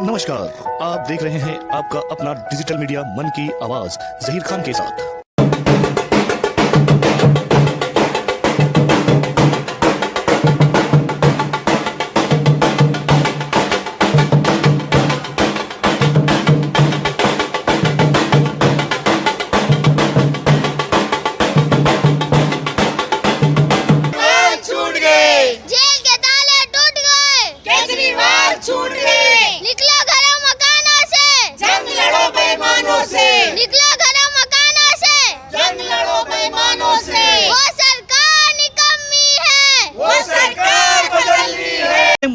नमस्कार, आप देख रहे हैं आपका अपना डिजिटल मीडिया मन की आवाज जहीर खान के साथ।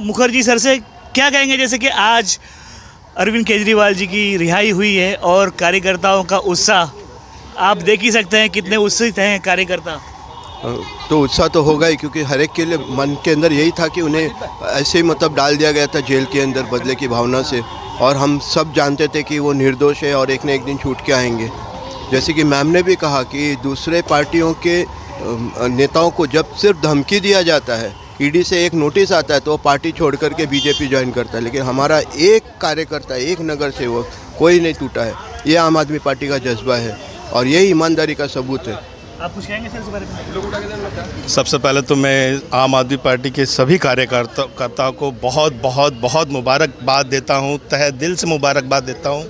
मुखर्जी सर से क्या कहेंगे, जैसे कि आज अरविंद केजरीवाल जी की रिहाई हुई है और कार्यकर्ताओं का उत्साह आप देख ही सकते हैं, कितने उत्साहित हैं कार्यकर्ता। तो उत्साह तो होगा ही, क्योंकि हर एक के लिए मन के अंदर यही था कि उन्हें ऐसे ही मतलब डाल दिया गया था जेल के अंदर बदले की भावना से, और हम सब जानते थे कि वो निर्दोष है और एक न एक दिन छूट के आएंगे। जैसे कि मैम ने भी कहा कि दूसरे पार्टियों के नेताओं को जब सिर्फ धमकी दिया जाता है, ईडी से एक नोटिस आता है, तो वो पार्टी छोड़ करके बीजेपी ज्वाइन करता है, लेकिन हमारा एक कार्यकर्ता, एक नगर सेवक कोई नहीं टूटा है। ये आम आदमी पार्टी का जज्बा है और यही ईमानदारी का सबूत है। आप कुछ कहेंगे सर इस बारे में? सबसे पहले तो मैं आम आदमी पार्टी के सभी कार्यकर्ताओं को बहुत बहुत बहुत मुबारकबाद देता हूँ, तहे दिल से मुबारकबाद देता हूँ।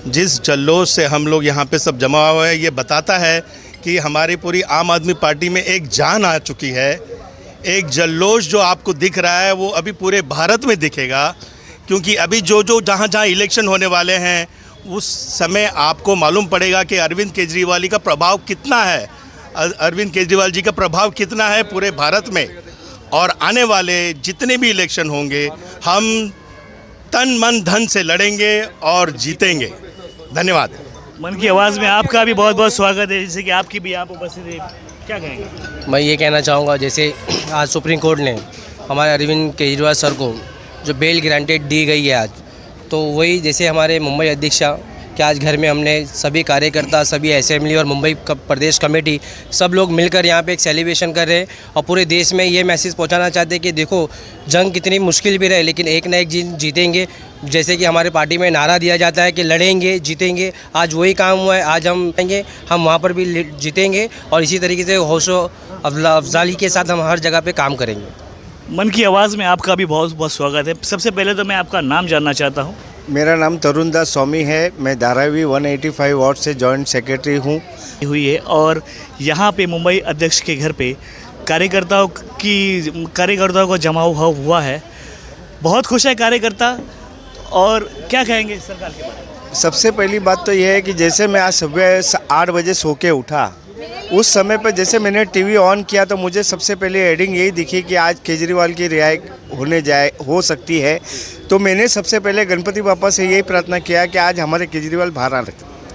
जिस जल्लोश से हम लोग यहाँ पे सब जमा हुए हैं, ये बताता है कि हमारी पूरी आम आदमी पार्टी में एक जान आ चुकी है। एक जल्लोश जो आपको दिख रहा है वो अभी पूरे भारत में दिखेगा, क्योंकि अभी जो जहाँ इलेक्शन होने वाले हैं उस समय आपको मालूम पड़ेगा कि अरविंद केजरीवाल का प्रभाव कितना है, अरविंद केजरीवाल जी का प्रभाव कितना है पूरे भारत में। और आने वाले जितने भी इलेक्शन होंगे हम तन मन धन से लड़ेंगे और जीतेंगे। धन्यवाद। मन की आवाज़ में आपका भी बहुत बहुत स्वागत है, जैसे कि आपकी भी यहाँ उपस्थित है, क्या कहेंगे? मैं ये कहना चाहूँगा, जैसे आज सुप्रीम कोर्ट ने हमारे अरविंद केजरीवाल सर को जो बेल ग्रांटेड दी गई है आज, तो वही जैसे हमारे मुंबई अध्यक्षा कि आज घर में हमने सभी कार्यकर्ता, सभी असेंबली और मुंबई प्रदेश कमेटी सब लोग मिलकर यहाँ पे एक सेलिब्रेशन कर रहे हैं और पूरे देश में ये मैसेज पहुँचाना चाहते हैं कि देखो जंग कितनी मुश्किल भी रहे लेकिन एक ना एक दिन जीतेंगे। जैसे कि हमारे पार्टी में नारा दिया जाता है कि लड़ेंगे जीतेंगे, आज वही काम हुआ है। आज हम आएंगे, हम वहाँ पर भी जीतेंगे और इसी तरीके से हौसला अफजाली के साथ हम हर जगह पे काम करेंगे। मन की आवाज़ में आपका भी बहुत बहुत स्वागत है। सबसे पहले तो मैं आपका नाम जानना चाहता हूँ। मेरा नाम तरुण दास स्वामी है, मैं धारावी 185 वार्ड से जॉइंट सेक्रेटरी हूँ। हुई है और यहाँ पे मुंबई अध्यक्ष के घर पे कार्यकर्ताओं का जमाव हुआ है। बहुत खुश है कार्यकर्ता, और क्या कहेंगे सरकार के बारे में? सबसे पहली बात तो यह है कि जैसे मैं आज सुबह 8 बजे सो के उठा, उस समय पर जैसे मैंने टीवी ऑन किया तो मुझे सबसे पहले हेडिंग यही दिखी कि आज केजरीवाल की रिहाई हो सकती है। तो मैंने सबसे पहले गणपति बापा से यही प्रार्थना किया कि आज हमारे केजरीवाल बाहर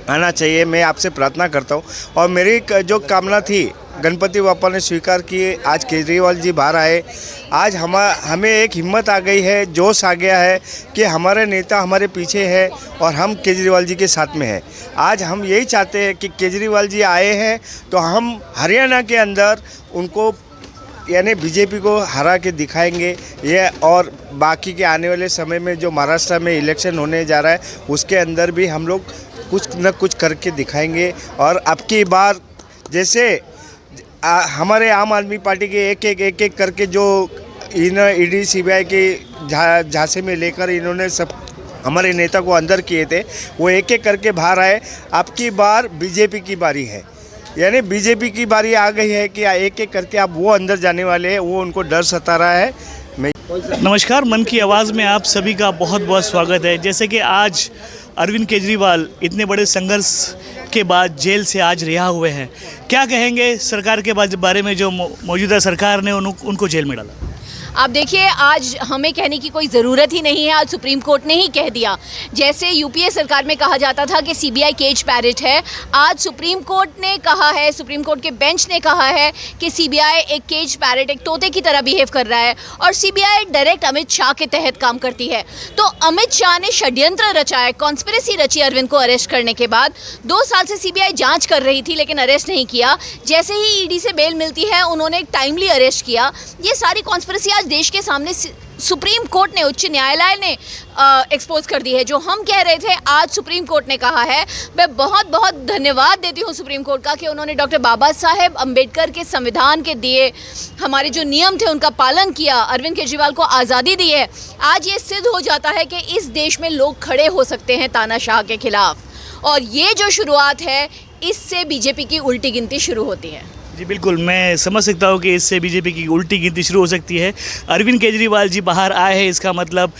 आना चाहिए। मैं आपसे प्रार्थना करता हूँ और मेरी जो कामना थी गणपति बापा ने स्वीकार की, आज केजरीवाल जी बाहर आए। आज हमें एक हिम्मत आ गई है, जोश आ गया है कि हमारे नेता हमारे पीछे है और हम केजरीवाल जी के साथ में हैं। आज हम यही चाहते हैं कि केजरीवाल जी आए हैं तो हम हरियाणा के अंदर उनको यानी बीजेपी को हरा के दिखाएंगे ये, और बाकी के आने वाले समय में जो महाराष्ट्र में इलेक्शन होने जा रहा है उसके अंदर भी हम लोग कुछ न कुछ करके दिखाएंगे। और अब की बार जैसे हमारे आम आदमी पार्टी के एक एक करके जो ईडी सीबीआई के झांसे में लेकर इन्होंने सब हमारे नेता को अंदर किए थे, वो एक एक करके बाहर आए। अब की बार बीजेपी की बारी है, यानी बीजेपी की बारी आ गई है कि एक एक करके अब वो अंदर जाने वाले हैं, वो उनको डर सता रहा है। नमस्कार, मन की आवाज़ में आप सभी का बहुत बहुत स्वागत है। जैसे कि आज अरविंद केजरीवाल इतने बड़े संघर्ष के बाद जेल से आज रिहा हुए हैं, क्या कहेंगे सरकार के बारे में जो मौजूदा सरकार ने उनको जेल में डाला? आप देखिए, आज हमें कहने की कोई ज़रूरत ही नहीं है, आज सुप्रीम कोर्ट ने ही कह दिया। जैसे यूपीए सरकार में कहा जाता था कि सीबीआई केज पैरेट है, आज सुप्रीम कोर्ट ने कहा है, सुप्रीम कोर्ट के बेंच ने कहा है कि सीबीआई एक केज पैरेट, एक तोते की तरह बिहेव कर रहा है और सीबीआई डायरेक्ट अमित शाह के तहत काम करती है। तो अमित शाह ने षड्यंत्र रचा है, कॉन्स्पिरेसी रची अरविंद को अरेस्ट करने के बाद। 2 साल से सीबीआई जाँच कर रही थी लेकिन अरेस्ट नहीं किया। जैसे ही ईडी से बेल मिलती है उन्होंने एक टाइमली अरेस्ट किया। ये सारी कॉन्स्पिरेसी आज देश के सामने सुप्रीम कोर्ट ने, उच्च न्यायालय ने एक्सपोज कर दी है। जो हम कह रहे थे आज सुप्रीम कोर्ट ने कहा है। मैं बहुत बहुत धन्यवाद देती हूँ सुप्रीम कोर्ट का कि उन्होंने डॉक्टर बाबा साहेब अम्बेडकर के संविधान के दिए हमारे जो नियम थे उनका पालन किया, अरविंद केजरीवाल को आज़ादी दी है। आज ये सिद्ध हो जाता है कि इस देश में लोग खड़े हो सकते हैं तानाशाह के खिलाफ, और ये जो शुरुआत है इससे बीजेपी की उल्टी गिनती शुरू होती है। जी बिल्कुल, मैं समझ सकता हूँ कि इससे बीजेपी की उल्टी गिनती शुरू हो सकती है। अरविंद केजरीवाल जी बाहर आए हैं, इसका मतलब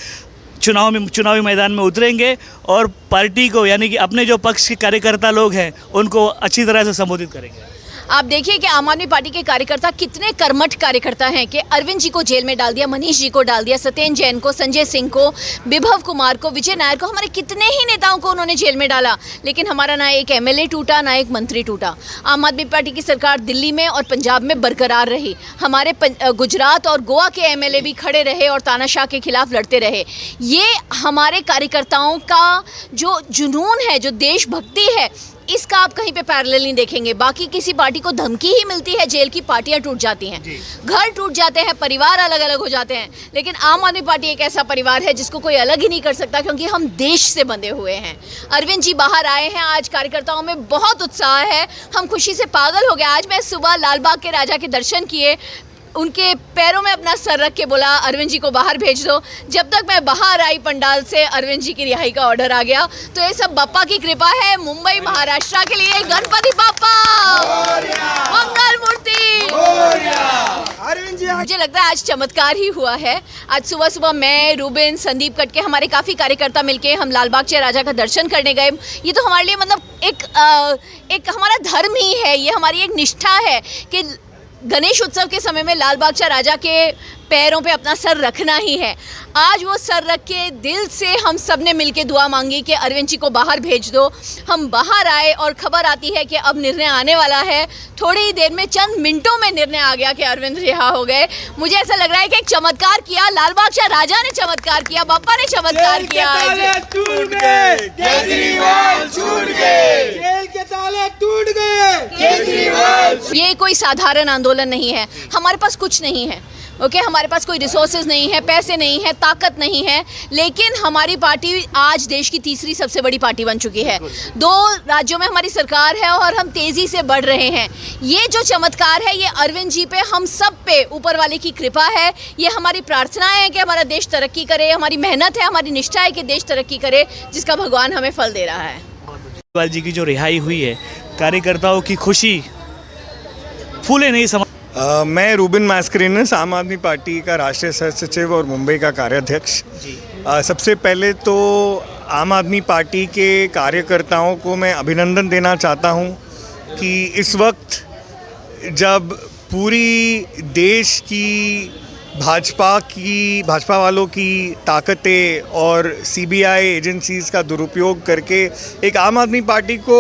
चुनावी मैदान में उतरेंगे और पार्टी को, यानी कि अपने जो पक्ष के कार्यकर्ता लोग हैं उनको अच्छी तरह से संबोधित करेंगे। आप देखिए कि आम आदमी पार्टी के कार्यकर्ता कितने कर्मठ कार्यकर्ता हैं कि अरविंद जी को जेल में डाल दिया, मनीष जी को डाल दिया, सत्येंद्र जैन को, संजय सिंह को, विभव कुमार को, विजय नायर को, हमारे कितने ही नेताओं को उन्होंने जेल में डाला। लेकिन हमारा ना एक एमएलए टूटा, ना एक मंत्री टूटा। आम आदमी पार्टी की सरकार दिल्ली में और पंजाब में बरकरार रही। हमारे गुजरात और गोवा के एमएलए भी खड़े रहे और तानाशाह के खिलाफ लड़ते रहे। ये हमारे कार्यकर्ताओं का जो जुनून है, जो देशभक्ति है, इसका आप कहीं पे पैरेलल नहीं देखेंगे। बाकी किसी पार्टी को धमकी ही मिलती है, जेल की पार्टियां टूट जाती हैं, घर टूट जाते हैं, परिवार अलग अलग हो जाते हैं। लेकिन आम आदमी पार्टी एक ऐसा परिवार है जिसको कोई अलग ही नहीं कर सकता, क्योंकि हम देश से बंधे हुए हैं। अरविंद जी बाहर आए हैं, आज कार्यकर्ताओं में बहुत उत्साह है, हम खुशी से पागल हो गए। आज मैं सुबह लालबाग के राजा के दर्शन किए, उनके पैरों में अपना सर रख के बोला अरविंद जी को बाहर भेज दो। जब तक मैं बाहर आई पंडाल से, अरविंद जी की रिहाई का ऑर्डर आ गया। तो ये सब बाप्पा की कृपा है। मुंबई महाराष्ट्र के लिए गणपति बाप्पा, मंगल मूर्ति। अरविंद जी, मुझे लगता है आज चमत्कार ही हुआ है। आज सुबह सुबह मैं, रूबिन, संदीप कटके, हमारे काफ़ी कार्यकर्ता मिलके हम लालबाग चे राजा का दर्शन करने गए। ये तो हमारे लिए मतलब एक हमारा धर्म ही है, ये हमारी एक निष्ठा है कि गणेश उत्सव के समय में लालबाग चा राजा के पैरों पे अपना सर रखना ही है। आज वो सर रख के दिल से हम सब ने मिलके दुआ मांगी कि अरविंद जी को बाहर भेज दो। हम बाहर आए और खबर आती है कि अब निर्णय आने वाला है। थोड़ी ही देर में, चंद मिनटों में निर्णय आ गया कि अरविंद रिहा हो गए। मुझे ऐसा लग रहा है कि एक चमत्कार किया, लालबाग चा राजा ने चमत्कार किया, बाप्पा ने चमत्कार किया। टूट गए, केजरीवाल छूट गए, जेल के ताले टूट गए, केजरीवाल। ये कोई साधारण आंदोलन नहीं है। हमारे पास कुछ नहीं है, ओके, हमारे पास कोई रिसोर्सेज नहीं है, पैसे नहीं है, ताकत नहीं है, लेकिन हमारी पार्टी आज देश की तीसरी सबसे बड़ी पार्टी बन चुकी है। 2 राज्यों में हमारी सरकार है और हम तेज़ी से बढ़ रहे हैं। ये जो चमत्कार है, ये अरविंद जी पे, हम सब पे ऊपर वाले की कृपा है। ये हमारी प्रार्थना है कि हमारा देश तरक्की करे, हमारी मेहनत है, हमारी निष्ठा है कि देश तरक्की करे, जिसका भगवान हमें फल दे रहा है। केजरीवाल जी की जो रिहाई हुई है, कार्यकर्ताओं की खुशी फूले नहीं समा। मैं रूबिन मास्करेनस, आम आदमी पार्टी का राष्ट्रीय सह सचिव और मुंबई का कार्याध्यक्ष। सबसे पहले तो आम आदमी पार्टी के कार्यकर्ताओं को मैं अभिनंदन देना चाहता हूं कि इस वक्त जब पूरी देश की भाजपा वालों की ताकतें और सीबीआई एजेंसीज़ का दुरुपयोग करके एक आम आदमी पार्टी को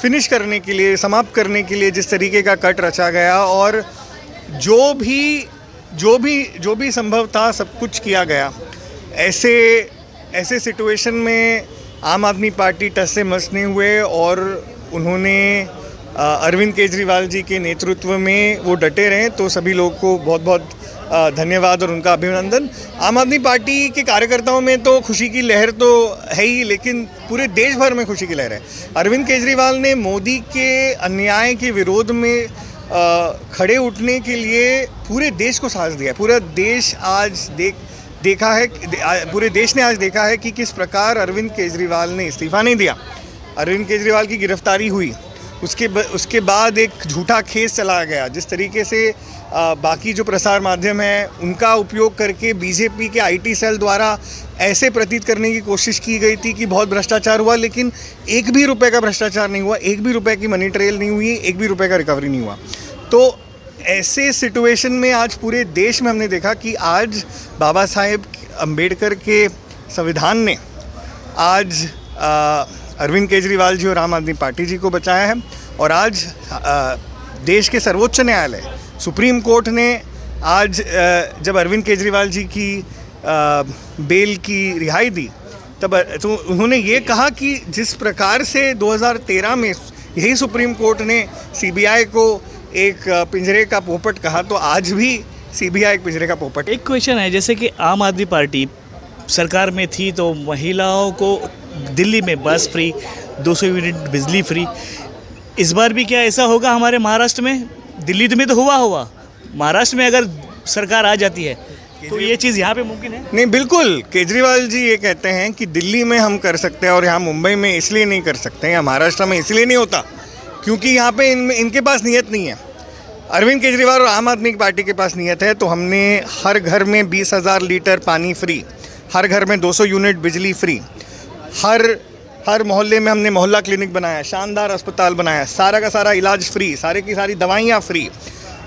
फिनिश करने के लिए, समाप्त करने के लिए जिस तरीके का कट रचा गया और जो भी संभव था सब कुछ किया गया। ऐसे सिचुएशन में आम आदमी पार्टी टस से मस नहीं हुए और उन्होंने अरविंद केजरीवाल जी के नेतृत्व में वो डटे रहे। तो सभी लोगों को बहुत बहुत धन्यवाद और उनका अभिनंदन। आम आदमी पार्टी के कार्यकर्ताओं में तो खुशी की लहर तो है ही, लेकिन पूरे देश भर में खुशी की लहर है। अरविंद केजरीवाल ने मोदी के अन्याय के विरोध में खड़े उठने के लिए पूरे देश को साथ दिया। पूरा देश आज देखा है, पूरे देश ने आज देखा है कि किस प्रकार अरविंद केजरीवाल ने इस्तीफा नहीं दिया। अरविंद केजरीवाल की गिरफ्तारी हुई, उसके बाद एक झूठा केस चलाया गया। जिस तरीके से बाकी जो प्रसार माध्यम है उनका उपयोग करके बीजेपी के आईटी सेल द्वारा ऐसे प्रतीत करने की कोशिश की गई थी कि बहुत भ्रष्टाचार हुआ, लेकिन 1 भी रुपए का भ्रष्टाचार नहीं हुआ, 1 भी रुपए की मनी ट्रेल नहीं हुई, 1 भी रुपए का रिकवरी नहीं हुआ। तो ऐसे सिचुएशन में आज पूरे देश में हमने देखा कि आज बाबा साहेब अम्बेडकर के संविधान ने आज अरविंद केजरीवाल जी और आम आदमी पार्टी जी को बचाया है। और आज देश के सर्वोच्च न्यायालय सुप्रीम कोर्ट ने आज जब अरविंद केजरीवाल जी की बेल की रिहाई दी तब तो उन्होंने ये कहा कि जिस प्रकार से 2013 में यही सुप्रीम कोर्ट ने सीबीआई को एक पिंजरे का पोपट कहा, तो आज भी सीबीआई एक पिंजरे का पोपट। एक क्वेश्चन है, जैसे कि आम आदमी पार्टी सरकार में थी तो महिलाओं को दिल्ली में बस फ्री, 200 यूनिट बिजली फ्री। इस बार भी क्या ऐसा होगा हमारे महाराष्ट्र में? दिल्ली में तो हुआ महाराष्ट्र में अगर सरकार आ जाती है तो ये चीज़ यहाँ पे मुमकिन है? नहीं, बिल्कुल। केजरीवाल जी ये कहते हैं कि दिल्ली में हम कर सकते हैं और यहाँ मुंबई में इसलिए नहीं कर सकते हैं, या महाराष्ट्र में इसलिए नहीं होता क्योंकि यहाँ पे इनके पास नीयत नहीं है। अरविंद केजरीवाल और आम आदमी पार्टी के पास नीयत है, तो हमने हर घर में 20,000 लीटर पानी फ्री, हर घर में 200 यूनिट बिजली फ्री, हर मोहल्ले में हमने मोहल्ला क्लिनिक बनाया, शानदार अस्पताल बनाया, सारा का सारा इलाज फ्री, सारे की सारी दवाइयाँ फ्री।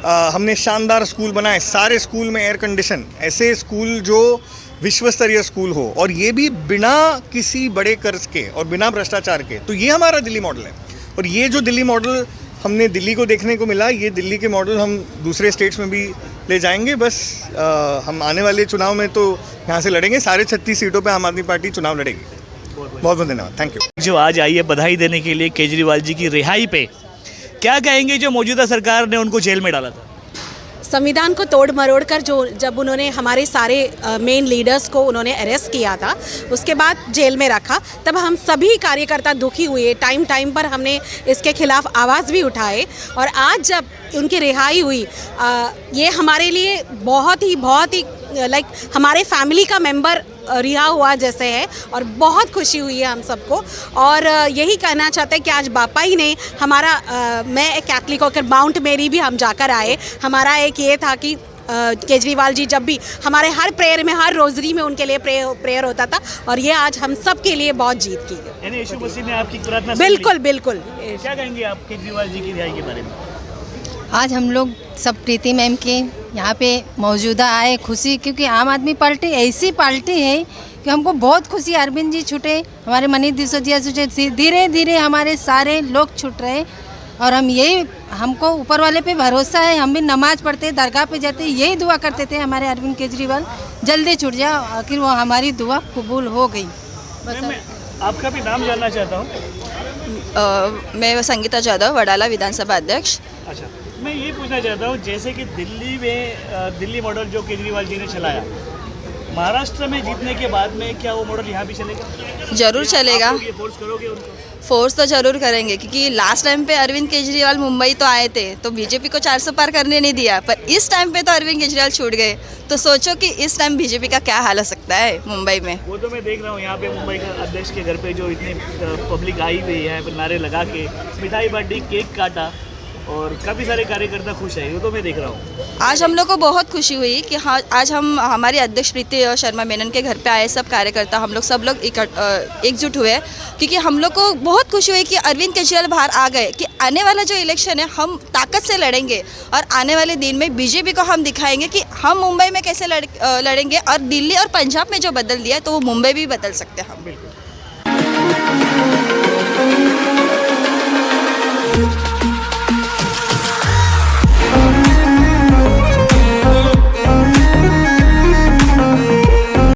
हमने शानदार स्कूल बनाए, सारे स्कूल में एयर कंडीशन, ऐसे स्कूल जो विश्व स्तरीय स्कूल हो, और ये भी बिना किसी बड़े कर्ज के और बिना भ्रष्टाचार के। तो ये हमारा दिल्ली मॉडल है, और ये जो दिल्ली मॉडल हमने दिल्ली को देखने को मिला, ये दिल्ली के मॉडल हम दूसरे स्टेट्स में भी ले जाएंगे। बस हम आने वाले चुनाव में तो यहाँ से लड़ेंगे, सारे 36 सीटों पे आम आदमी पार्टी चुनाव लड़ेगी। बहुत बहुत धन्यवाद, थैंक यू। जो आज आई है बधाई देने के लिए केजरीवाल जी की रिहाई पे, क्या कहेंगे जो मौजूदा सरकार ने उनको जेल में डाला था? संविधान को तोड़ मरोड़ कर जब उन्होंने हमारे सारे मेन लीडर्स को उन्होंने अरेस्ट किया था, उसके बाद जेल में रखा, तब हम सभी कार्यकर्ता दुखी हुए। टाइम पर हमने इसके खिलाफ आवाज़ भी उठाए, और आज जब उनकी रिहाई हुई, ये हमारे लिए बहुत ही लाइक हमारे फैमिली का मेंबर रिहा हुआ जैसे है, और बहुत खुशी हुई है हम सबको। और यही कहना चाहते हैं कि आज बापा ही ने हमारा, मैं एक कैथलिक होकर माउंट मेरी भी हम जाकर आए। हमारा एक ये था कि केजरीवाल जी जब भी हमारे हर प्रेयर में, हर रोजरी में उनके लिए प्रेयर होता था, और ये आज हम सब के लिए बहुत जीत की है। यानी यीशु मसीह ने आपकी प्रार्थना सुन ली। बिल्कुल। क्या कहेंगे आप केजरीवाल जी की रिहाई के बारे में? आज हम लोग सब प्रीति मैम के यहाँ पे मौजूदा आए, खुशी, क्योंकि आम आदमी पार्टी ऐसी पार्टी है कि हमको बहुत खुशी। अरविंद जी छूटे, हमारे मनीष सिसोदिया छूटे, धीरे धीरे हमारे सारे लोग छूट रहे, और हमको ऊपर वाले पे भरोसा है। हम भी नमाज पढ़ते, दरगाह पे जाते, यही दुआ करते थे हमारे अरविंद केजरीवाल जल्दी छूट जाओ। आखिर वो हमारी दुआ कबूल हो गई। मैं आपका भी नाम जानना चाहता हूँ। मैं संगीता जाधव, वडाला विधानसभा अध्यक्ष। अच्छा, मैं ये पूछना चाहता हूँ, जैसे कि दिल्ली मॉडल जो केजरीवाल जी ने चलाया, महाराष्ट्र में जीतने के बाद में क्या वो मॉडल यहाँ भी चलेगा? जरूर चलेगा। आप ये फोर्स करोगे उनको? फोर्स तो जरूर करेंगे, क्योंकि लास्ट टाइम पे अरविंद केजरीवाल मुंबई तो आए थे तो बीजेपी को 400 पार करने नहीं दिया, पर इस टाइम पे तो अरविंद केजरीवाल छूट गए। तो सोचो कि इस टाइम बीजेपी का क्या हाल हो सकता है मुंबई में। वो तो मैं देख रहा हूँ यहाँ पे मुंबई का अध्यक्ष के घर पे जो इतनी पब्लिक आई हुई है, नारे लगा के मिठाई बांटी, केक काटा, और काफ़ी सारे कार्यकर्ता खुश है, वो तो मैं देख रहा हूँ। आज हम लोग को बहुत खुशी हुई कि हाँ, आज हम हमारे अध्यक्ष प्रीति शर्मा मेनन के घर पे आए सब कार्यकर्ता, हम लोग सब लोग एकजुट हुए, क्योंकि हम लोग को बहुत खुशी हुई कि अरविंद केजरीवाल बाहर आ गए, कि आने वाला जो इलेक्शन है हम ताकत से लड़ेंगे, और आने वाले दिन में बीजेपी को हम दिखाएंगे कि हम मुंबई में कैसे लड़ेंगे, और दिल्ली और पंजाब में जो बदल दिया तो वो मुंबई भी बदल सकते हैं हम। बिल्कुल।